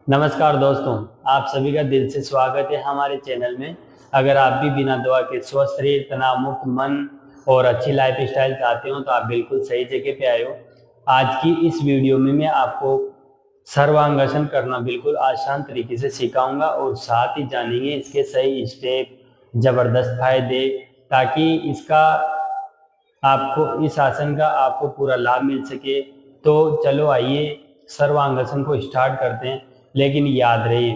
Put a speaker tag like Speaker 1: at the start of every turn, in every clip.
Speaker 1: नमस्कार दोस्तों, आप सभी का दिल से स्वागत है हमारे चैनल में। अगर आप भी बिना दवा के स्वस्थ शरीर, तनाव मुक्त मन और अच्छी लाइफ स्टाइल चाहते हो तो आप बिल्कुल सही जगह पे आए हो। आज की इस वीडियो में मैं आपको सर्वांगासन करना बिल्कुल आसान तरीके से सिखाऊंगा और साथ ही जानेंगे इसके सही स्टेप, जबरदस्त फायदे, ताकि इसका आपको इस आसन का आपको पूरा लाभ मिल सके। तो चलो आइए सर्वांगासन को स्टार्ट करते हैं। लेकिन याद रहे,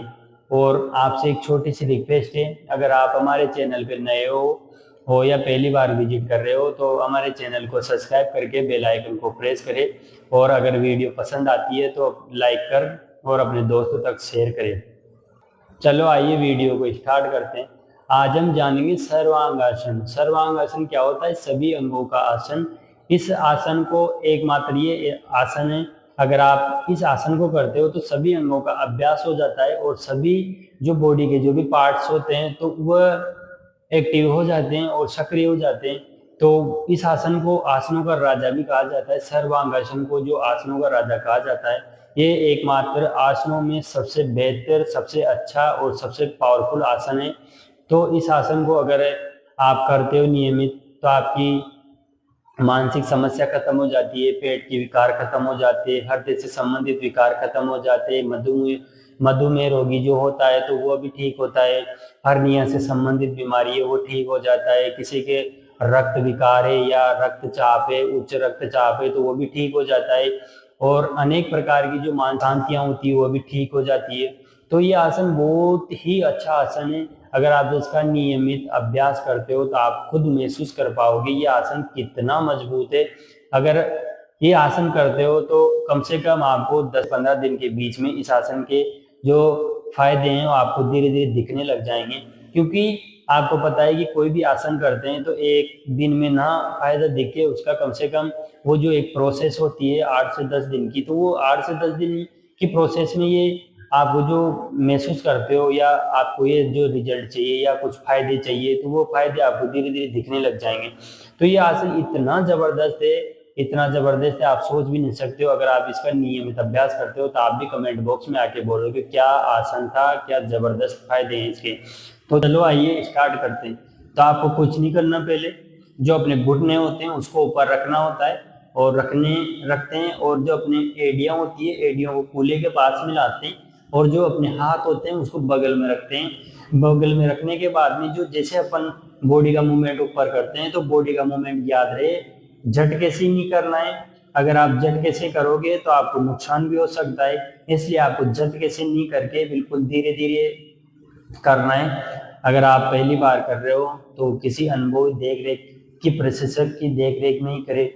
Speaker 1: और आपसे एक छोटी सी रिक्वेस्ट है, अगर आप हमारे चैनल पर नए हो या पहली बार विजिट कर रहे हो तो हमारे चैनल को सब्सक्राइब करके बेल आइकन को प्रेस करें, और अगर वीडियो पसंद आती है तो लाइक कर और अपने दोस्तों तक शेयर करें। चलो आइए वीडियो को स्टार्ट करते हैं। आज हम जानेंगे सर्वांगासन। सर्वांगासन क्या होता है? सभी अंगों का आसन। इस आसन को एकमात्र ये आसन है, अगर आप इस आसन को करते हो तो सभी अंगों का अभ्यास हो जाता है और सभी जो बॉडी के जो भी पार्ट्स होते हैं तो वह एक्टिव हो जाते हैं और सक्रिय हो जाते हैं। तो इस आसन को आसनों का राजा भी कहा जाता है। सर्वांगासन को जो आसनों का राजा कहा जाता है, ये एकमात्र आसनों में सबसे बेहतर, सबसे अच्छा और सबसे पावरफुल आसन है। तो इस आसन को अगर आप करते हो नियमित तो आपकी मानसिक समस्या खत्म हो जाती है, पेट की विकार खत्म हो जाते हैं, हृदय से संबंधित विकार खत्म हो जाते हैं, मधुमेह रोगी जो होता है तो वो भी ठीक होता है, हर्निया से संबंधित बीमारी है वो ठीक हो जाता है, किसी के रक्त विकार है या रक्तचाप है, उच्च रक्तचाप है तो वो भी ठीक हो जाता है, और अनेक प्रकार की जो मानसांतियां होती है वो भी ठीक हो जाती है। तो ये आसन बहुत ही अच्छा आसन है। अगर आप इसका नियमित अभ्यास करते हो तो आप खुद महसूस कर पाओगे ये आसन कितना मजबूत है। अगर ये आसन करते हो तो कम से कम आपको 10-15 दिन के बीच में इस आसन के जो फायदे हैं वो आपको धीरे धीरे दिखने लग जाएंगे। क्योंकि आपको पता है कि कोई भी आसन करते हैं तो एक दिन में ना फायदा दिखे, उसका कम से कम वो जो एक प्रोसेस होती है 8 से 10 दिन की, तो वो 8 से 10 दिन की प्रोसेस में ये आप जो महसूस करते हो या आपको ये जो रिजल्ट चाहिए या कुछ फायदे चाहिए तो वो फायदे आपको धीरे धीरे दिखने लग जाएंगे। तो ये आसन इतना जबरदस्त है, इतना जबरदस्त है, आप सोच भी नहीं सकते हो। अगर आप इसका नियमित अभ्यास करते हो तो आप भी कमेंट बॉक्स में आके बोलोगे क्या आसन था, क्या जबरदस्त फायदे हैं इसके। तो चलो आइए स्टार्ट करते हैं। तो आपको कुछ नहीं करना, पहले जो अपने घुटने होते हैं उसको ऊपर रखना होता है और रखते हैं, और जो अपने एड़ियां होती है एड़ियों को कूल्हे के पास में लाते हैं, और जो अपने हाथ होते हैं उसको बगल में रखते हैं। बगल में रखने के बाद में जो जैसे अपन बॉडी का मूवमेंट ऊपर करते हैं तो बॉडी का मूवमेंट याद रहे झटके से नहीं करना है। अगर आप झटके से करोगे तो आपको नुकसान भी हो सकता है, इसलिए आपको झटके से नहीं करके बिल्कुल धीरे धीरे करना है। अगर आप पहली बार कर रहे हो तो किसी अनुभवी देख रेख की, प्रशिक्षक की देख रेख में ही करें,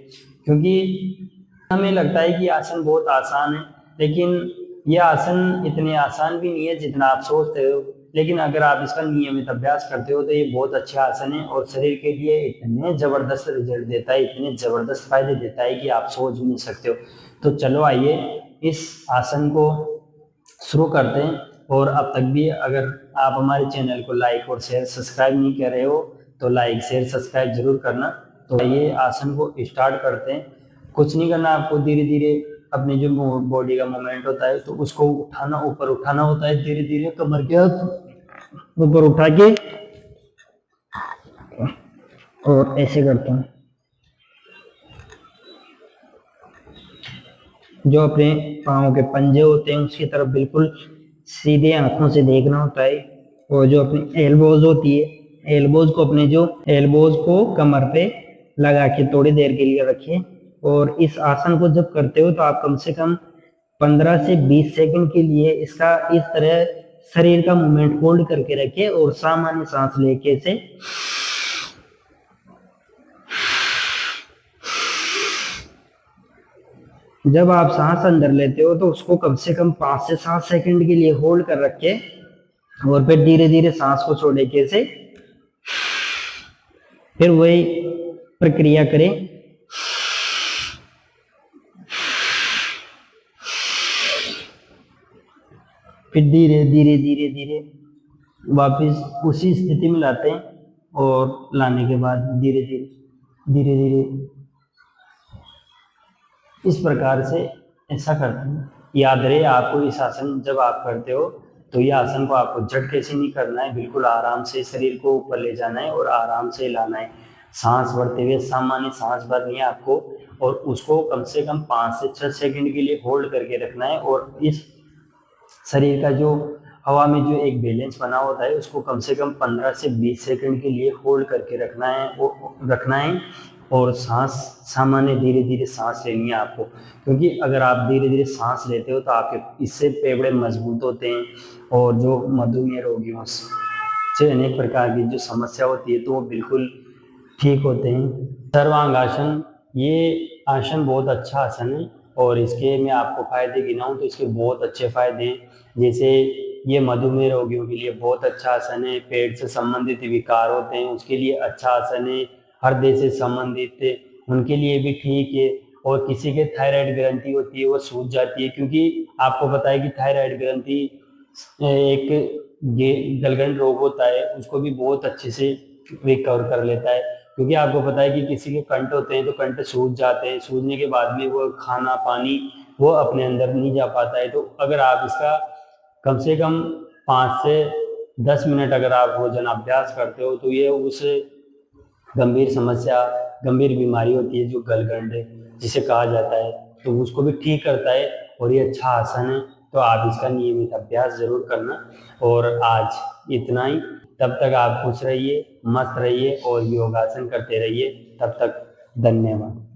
Speaker 1: क्योंकि हमें लगता है कि आसन बहुत आसान है, लेकिन यह आसन इतने आसान भी नहीं है जितना आप सोचते हो। लेकिन अगर आप इसका नियमित अभ्यास करते हो तो ये बहुत अच्छा आसन है और शरीर के लिए इतने जबरदस्त रिजल्ट देता है, इतने जबरदस्त फायदे देता है कि आप सोच भी नहीं सकते हो। तो चलो आइए इस आसन को शुरू करते हैं। और अब तक भी अगर आप हमारे चैनल को लाइक और शेयर सब्सक्राइब नहीं कर रहे हो तो लाइक शेयर सब्सक्राइब जरूर करना। तो ये आसन को स्टार्ट करते हैं। कुछ नहीं करना, आपको धीरे धीरे अपने जो बॉडी का मूवमेंट होता है तो उसको उठाना, ऊपर उठाना होता है, धीरे धीरे कमर के ऊपर उठा के और ऐसे करता हूँ। जो अपने पाँव के पंजे होते हैं उसकी तरफ बिल्कुल सीधे आंखों से देखना होता है, और जो अपनी एल्बोज होती है एल्बोज को अपने जो एल्बोज को कमर पे लगा के थोड़ी देर के लिए रखिए। और इस आसन को जब करते हो तो आप कम से कम 15 से 20 सेकंड के लिए इसका इस तरह शरीर का मूवमेंट होल्ड करके रखिए और सामान्य सांस लेके से जब आप सांस अंदर लेते हो तो उसको कम से कम 5 से 7 सेकंड के लिए होल्ड कर रखे और फिर धीरे धीरे सांस को छोड़े कैसे, फिर वही प्रक्रिया करें। फिर धीरे धीरे धीरे धीरे वापस उसी स्थिति में लाते हैं, और लाने के बाद धीरे धीरे धीरे धीरे इस प्रकार से ऐसा करते हैं। याद रहे आपको इस आसन जब आप करते हो तो ये आसन को आपको झटके से नहीं करना है, बिल्कुल आराम से शरीर को ऊपर ले जाना है और आराम से हिलाना है। सांस भरते हुए सामान्य सांस भरनी है आपको और उसको कम से कम 5 से 6 सेकंड के लिए होल्ड करके रखना है। और इस शरीर का जो हवा में जो एक बैलेंस बना होता है उसको कम से कम 15 से 20 सेकंड के लिए होल्ड करके रखना है। और सांस सामान्य धीरे धीरे सांस लेनी है आपको, क्योंकि अगर आप धीरे धीरे सांस लेते हो तो आपके इससे फेफड़े मजबूत होते हैं और जो मधुमेह रोगियों से अनेक प्रकार की जो समस्या होती है तो वो बिल्कुल ठीक होते हैं। सर्वांगासन, ये आसन बहुत अच्छा आसन है और इसके मैं आपको फायदे गिनाऊं तो इसके बहुत अच्छे फायदे हैं। जैसे ये मधुमेह रोगियों के लिए बहुत अच्छा आसन है, पेट से संबंधित विकार होते हैं उसके लिए अच्छा आसन है, हृदय से संबंधित उनके लिए भी ठीक है। और किसी के थायराइड ग्रंथि होती है वो सूज जाती है, क्योंकि आपको पता है कि थायराइड ग्रंथि एक गलगंड रोग होता है, उसको भी बहुत अच्छे से रिकवर कर लेता है। क्योंकि आपको पता है कि किसी के कंठ होते हैं तो कंठ सूज जाते हैं, सूजने के बाद में वो खाना पानी वो अपने अंदर नहीं जा पाता है। तो अगर आप इसका कम से कम 5 से 10 मिनट अगर आप रोजाना अभ्यास करते हो तो ये उस गंभीर समस्या, गंभीर बीमारी होती है जो गलगंड जिसे कहा जाता है, तो उसको भी ठीक करता है और ये अच्छा आसन है। तो आप इसका नियमित अभ्यास जरूर करना। और आज इतना ही। तब तक आप खुश रहिए, मस्त रहिए और योगासन करते रहिए। तब तक धन्यवाद।